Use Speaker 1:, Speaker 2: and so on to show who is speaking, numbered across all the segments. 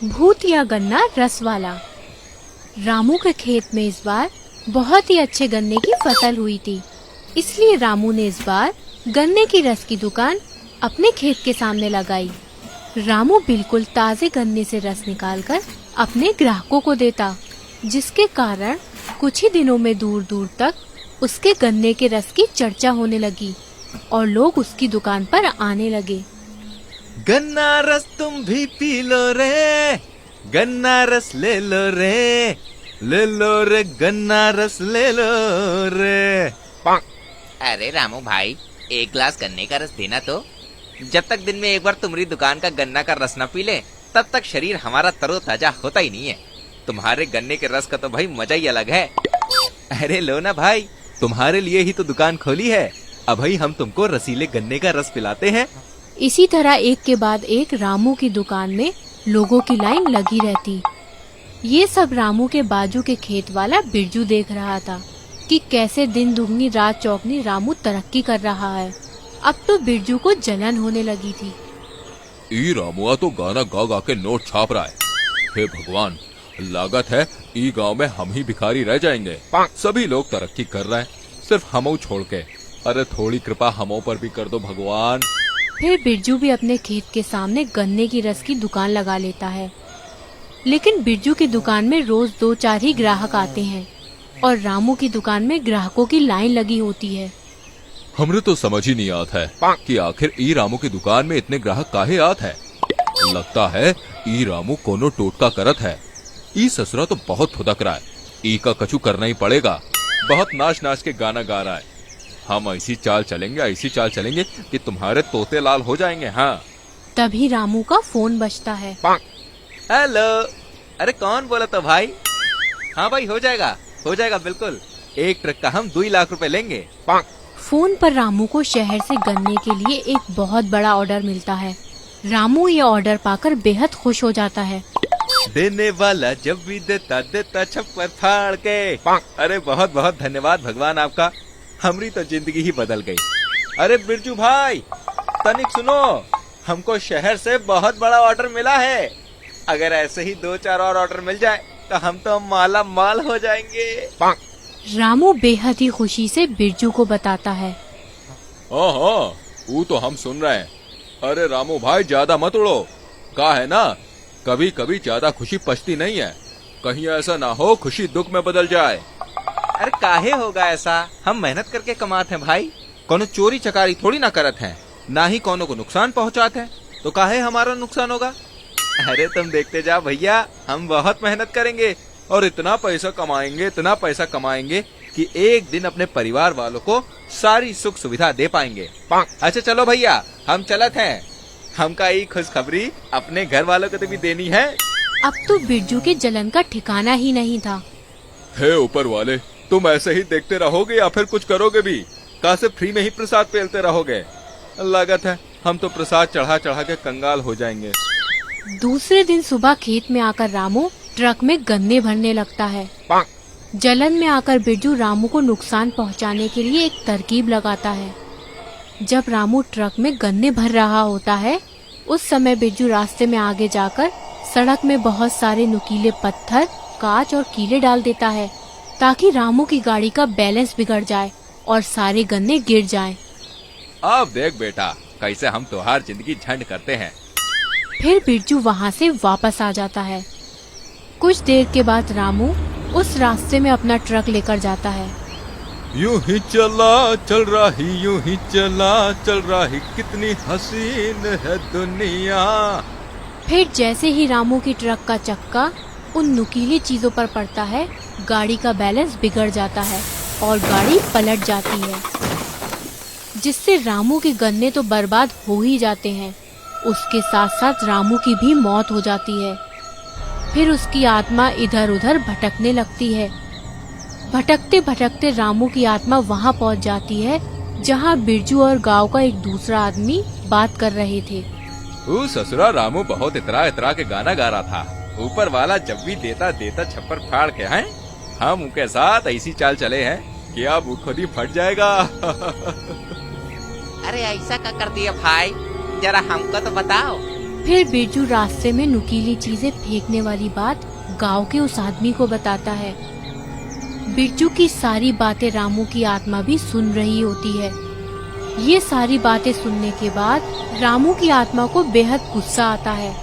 Speaker 1: भूत या गन्ना रस वाला। रामू के खेत में इस बार बहुत ही अच्छे गन्ने की फसल हुई थी, इसलिए रामू ने इस बार गन्ने की रस की दुकान अपने खेत के सामने लगाई। रामू बिल्कुल ताजे गन्ने से रस निकालकर अपने ग्राहकों को देता, जिसके कारण कुछ ही दिनों में दूर दूर तक उसके गन्ने के रस की चर्चा होने लगी और लोग उसकी दुकान पर आने लगे।
Speaker 2: गन्ना रस तुम भी पी लो रे, गन्ना रस ले लो रे, ले लो रे गन्ना रस ले लो रे।
Speaker 3: अरे रामू भाई, एक गिलास गन्ने का रस देना तो। जब तक दिन में एक बार तुम्हारी दुकान का गन्ना का रस न पी ले, तब तक शरीर हमारा तरोताजा होता ही नहीं है। तुम्हारे गन्ने के रस का तो भाई मजा ही अलग है।
Speaker 2: अरे लो ना भाई, तुम्हारे लिए ही तो दुकान खोली है। अब भाई हम तुमको रसीले गन्ने का रस पिलाते हैं।
Speaker 1: इसी तरह एक के बाद एक रामू की दुकान में लोगों की लाइन लगी रहती। ये सब रामू के बाजू के खेत वाला बिरजू देख रहा था कि कैसे दिन दुगनी रात चौगनी रामू तरक्की कर रहा है। अब तो बिरजू को जलन होने लगी थी।
Speaker 4: ई रामुआ तो गाना गा गा के नोट छाप रहा है। हे भगवान, लागत है ई गांव में हम ही भिखारी रह जाएंगे। सभी लोग तरक्की कर रहे हैं, सिर्फ हमो छोड़ के। अरे थोड़ी कृपा हमो पर भी कर दो भगवान।
Speaker 1: फिर बिरजू भी अपने खेत के सामने गन्ने की रस की दुकान लगा लेता है। लेकिन बिरजू की दुकान में रोज 2-4 ही ग्राहक आते हैं और रामू की दुकान में ग्राहकों की लाइन लगी होती है।
Speaker 4: हमरे तो समझ ही नहीं आता है कि आखिर ई रामू की दुकान में इतने ग्राहक काहे आत है। लगता है ई रामू कोनो टोटका करत है। ई ससुरा तो बहुत फुदक रहा है। ई का कछु करना ही पड़ेगा। बहुत नाच नाच के गाना गा रहा है। हम ऐसी चाल चलेंगे कि तुम्हारे तोते लाल हो जाएंगे। हाँ,
Speaker 1: तभी रामू का फोन बजता है।
Speaker 2: हेलो, अरे कौन बोला तो भाई? हाँ भाई, हो जाएगा बिल्कुल। एक ट्रक का हम 2 लाख रुपए लेंगे।
Speaker 1: फोन पर रामू को शहर से गन्ने के लिए एक बहुत बड़ा ऑर्डर मिलता है। रामू ये ऑर्डर पाकर बेहद खुश हो जाता है।
Speaker 2: देने वाला जब भी देता छप्पर फाड़ के। अरे बहुत बहुत धन्यवाद भगवान आपका, हमारी तो जिंदगी ही बदल गई। अरे बिरजू भाई, तनिक सुनो, हमको शहर से बहुत बड़ा ऑर्डर मिला है। अगर ऐसे ही 2-4 और ऑर्डर मिल जाए तो हम तो माला माल हो जाएंगे।
Speaker 1: रामू बेहद ही खुशी से बिरजू को बताता है।
Speaker 4: हाँ, वो तो हम सुन रहे हैं। अरे रामू भाई, ज्यादा मत उड़ो। का है ना, कभी कभी ज्यादा खुशी पचती नहीं है। कहीं ऐसा ना हो खुशी दुख में बदल जाए।
Speaker 2: अरे काहे होगा ऐसा? हम मेहनत करके कमाते हैं भाई, कोनो चोरी चकारी थोड़ी ना करत हैं, ना ही कोनो को नुकसान पहुंचाते हैं, तो काहे हमारा नुकसान होगा? अरे तुम देखते जाओ भैया, हम बहुत मेहनत करेंगे और इतना पैसा कमाएंगे कि एक दिन अपने परिवार वालों को सारी सुख सुविधा दे पाएंगे। अच्छा चलो भैया, हम चलत हैं। हमका ये खुशखबरी अपने घर वालों को तो भी देनी है।
Speaker 1: अब तो बिरजू के जलन का ठिकाना ही नहीं था।
Speaker 4: हे ऊपर वाले, तुम ऐसे ही देखते रहोगे या फिर कुछ करोगे भी? का से फ्री में ही प्रसाद पेलते रहोगे? लागत है हम तो प्रसाद चढ़ा चढ़ा के कंगाल हो जाएंगे।
Speaker 1: दूसरे दिन सुबह खेत में आकर रामू ट्रक में गन्ने भरने लगता है। जलन में आकर बिरजू रामू को नुकसान पहुंचाने के लिए एक तरकीब लगाता है। जब रामू ट्रक में गन्ने भर रहा होता है, उस समय बिरजू रास्ते में आगे जाकर सड़क में बहुत सारे नुकीले पत्थर, कांच और कीले डाल देता है, ताकि रामू की गाड़ी का बैलेंस बिगड़ जाए और सारे गन्ने गिर जाएं।
Speaker 2: अब देख बेटा, कैसे हम तुम्हारी जिंदगी झंड करते हैं।
Speaker 1: फिर बिरजू वहाँ से वापस आ जाता है। कुछ देर के बाद रामू उस रास्ते में अपना ट्रक लेकर जाता है।
Speaker 4: यूं ही चला चल रही कितनी हसीन है दुनिया।
Speaker 1: फिर जैसे ही रामू की ट्रक का चक्का उन नुकीली चीजों पर पड़ता है, गाड़ी का बैलेंस बिगड़ जाता है और गाड़ी पलट जाती है, जिससे रामू के गन्ने तो बर्बाद हो ही जाते हैं, उसके साथ साथ रामू की भी मौत हो जाती है। फिर उसकी आत्मा इधर उधर भटकने लगती है। भटकते भटकते रामू की आत्मा वहाँ पहुँच जाती है जहाँ बिरजू और गांव का एक दूसरा आदमी बात कर रहे थे।
Speaker 2: ससुरा रामू बहुत इतरा के गाना गा रहा था। ऊपर वाला जब भी देता छप्पर फाड़ के हैं, हम उनके साथ ऐसी चाल चले हैं कि अब वो खुद ही फट जाएगा।
Speaker 3: अरे ऐसा क्या कर दिया भाई, जरा हमको तो बताओ।
Speaker 1: फिर बिरजू रास्ते में नुकीली चीजें फेंकने वाली बात गांव के उस आदमी को बताता है। बिरजू की सारी बातें रामू की आत्मा भी सुन रही होती है। ये सारी बातें सुनने के बाद रामू की आत्मा को बेहद गुस्सा आता है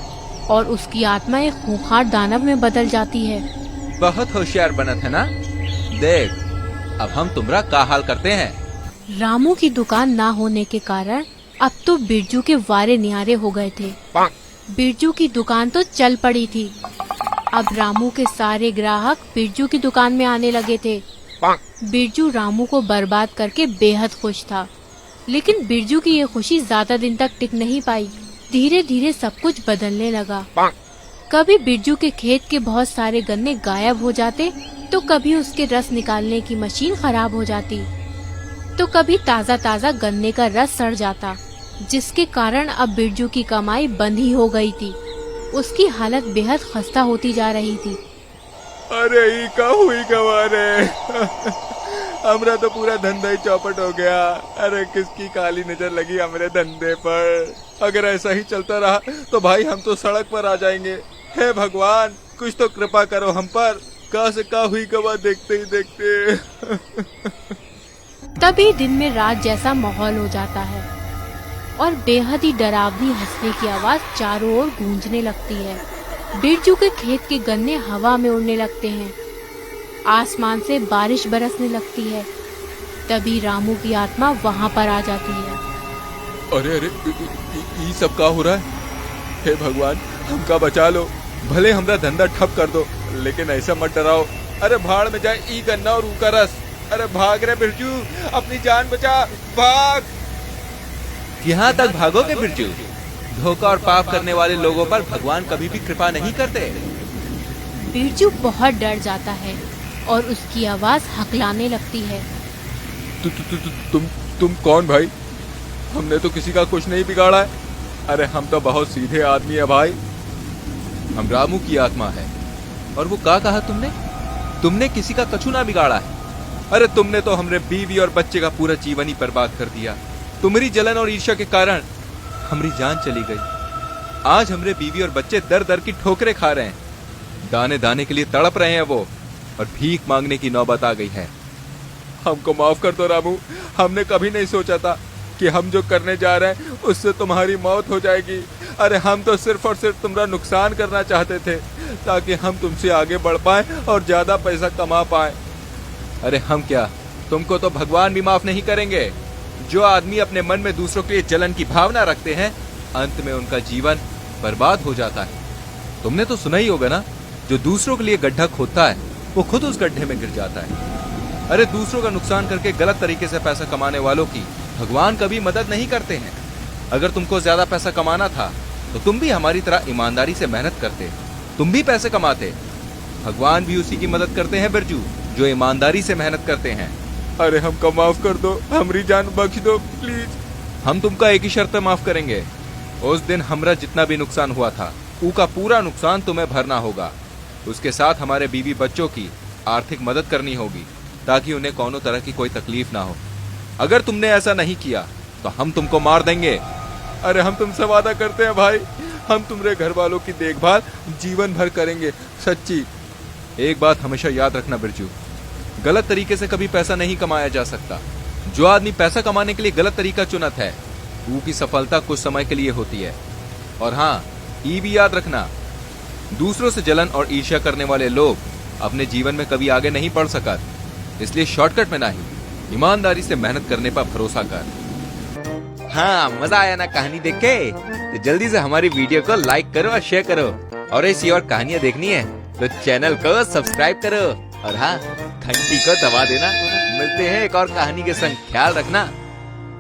Speaker 1: और उसकी आत्मा एक खूंखार दानव में बदल जाती है।
Speaker 2: बहुत होशियार बनत है ना। देख, अब हम तुमरा का हाल करते हैं।
Speaker 1: रामू की दुकान ना होने के कारण अब तो बिरजू के वारे निहारे हो गए थे। बिरजू की दुकान तो चल पड़ी थी। अब रामू के सारे ग्राहक बिरजू की दुकान में आने लगे थे। बिरजू रामू को बर्बाद करके बेहद खुश था, लेकिन बिरजू की ये खुशी ज्यादा दिन तक टिक नहीं पाई। धीरे धीरे सब कुछ बदलने लगा। कभी बिरजू के खेत के बहुत सारे गन्ने गायब हो जाते, तो कभी उसके रस निकालने की मशीन खराब हो जाती, तो कभी ताज़ा ताज़ा गन्ने का रस सड़ जाता, जिसके कारण अब बिरजू की कमाई बंद ही हो गई थी। उसकी हालत बेहद खस्ता होती जा रही थी।
Speaker 2: अरे ई का हुई कमारे हमरा तो पूरा धंधा ही चौपट हो गया। अरे किसकी काली नजर लगी हमारे धंधे पर। अगर ऐसा ही चलता रहा तो भाई हम तो सड़क पर आ जाएंगे। हे भगवान, कुछ तो कृपा करो हम पर। का से का हुई कमा देखते ही देखते।
Speaker 1: तभी दिन में रात जैसा माहौल हो जाता है और बेहद ही डरावनी हंसने की आवाज चारों ओर गूंजने लगती है। बिरजू के खेत के गन्ने हवा में उड़ने लगते हैं। आसमान से बारिश बरसने लगती है। तभी रामू की आत्मा वहाँ पर आ जाती है।
Speaker 4: अरे अरे, ये सब का हो रहा है? हे भगवान, हमका बचा लो। भले हमरा धंधा ठप कर दो, लेकिन ऐसा मत डराओ। अरे भाड़ में जाए ई गन्ना और ऊ का रस। अरे भाग रे बिरजू, अपनी जान बचा, भाग।
Speaker 2: यहाँ तक भागोगे बिरजू? धोखा और पाप करने वाले लोगों पर भगवान कभी भी कृपा नहीं करते।
Speaker 1: बिरजू बहुत डर जाता है और उसकी आवाज हकलाने लगती है।
Speaker 4: तुम कौन भाई? हमने तो किसी का कुछ नहीं बिगाड़ा है। अरे हम तो बहुत सीधे आदमी है भाई।
Speaker 2: हम रामू की आत्मा है। और वो का कहा तुमने? तुमने किसी का कछु ना बिगाड़ा है। अरे तुमने तो हमरे बीवी और बच्चे का पूरा जीवन ही बर्बाद कर दिया। तुम्हारी जलन और ईर्ष्या के कारण हमारी जान चली गई। आज हमरे बीवी और बच्चे दर दर की ठोकरें खा रहे हैं। दाने दाने के लिए तड़प रहे हैं वो, और भीख मांगने की नौबत आ गई है।
Speaker 4: हमको माफ कर दो रामू। हमने कभी नहीं सोचा था कि हम जो करने जा रहे हैं उससे तुम्हारी मौत हो जाएगी। अरे हम तो सिर्फ और सिर्फ तुम्हारा नुकसान करना चाहते थे, ताकि हम तुमसे आगे बढ़ पाए और ज्यादा पैसा कमा पाए।
Speaker 2: अरे हम क्या, तुमको तो भगवान भी माफ नहीं करेंगे। जो आदमी अपने मन में दूसरों के लिए जलन की भावना रखते हैं, अंत में उनका जीवन बर्बाद हो जाता है। तुमने तो सुना ही होगा ना, जो दूसरों के लिए गड्ढा खोदता है वो खुद उस गड्ढे में गिर जाता है। अरे दूसरों का नुकसान करके गलत तरीके से पैसा कमाने वालों की भगवान कभी मदद नहीं करते हैं। अगर तुमको ज्यादा पैसा कमाना था तो तुम भी हमारी तरह ईमानदारी से मेहनत करते, तुम भी पैसे कमाते। भगवान भी उसी की मदद करते हैं बिरजू, जो ईमानदारी से मेहनत करते हैं।
Speaker 4: अरे हमको माफ कर दो, हमारी जान बख्श दो प्लीज।
Speaker 2: हम तुमका एक ही शर्त पे माफ करेंगे। उस दिन हमरा जितना भी नुकसान हुआ था, ऊ का पूरा नुकसान तुम्हें भरना होगा। उसके साथ हमारे बीवी बच्चों की आर्थिक मदद करनी होगी, ताकि उन्हें कोनो तरह की कोई तकलीफ ना हो। अगर तुमने ऐसा नहीं किया तो हम तुमको मार देंगे।
Speaker 4: अरे हम तुमसे वादा करते हैं भाई, हम तुम्हारे घर वालों की देखभाल जीवन भर करेंगे, सच्ची।
Speaker 2: एक बात हमेशा याद रखना बिरजू, गलत तरीके से कभी पैसा नहीं कमाया जा सकता। जो आदमी पैसा कमाने के लिए गलत तरीका चुनत है, वो की सफलता कुछ समय के लिए होती है। और हाँ, ये भी याद रखना, दूसरों से जलन और ईर्ष्या करने वाले लोग अपने जीवन में कभी आगे नहीं बढ़ सकते। इसलिए शॉर्टकट में नहीं, ईमानदारी से मेहनत करने पर भरोसा कर।
Speaker 3: हाँ, मजा आया ना कहानी देख के? तो जल्दी से हमारी वीडियो को लाइक करो और शेयर करो। और ऐसी और कहानियाँ देखनी है तो चैनल को सब्सक्राइब करो। और हाँ, घंटी को दबा देना। मिलते हैं एक और कहानी के संग। ख्याल रखना।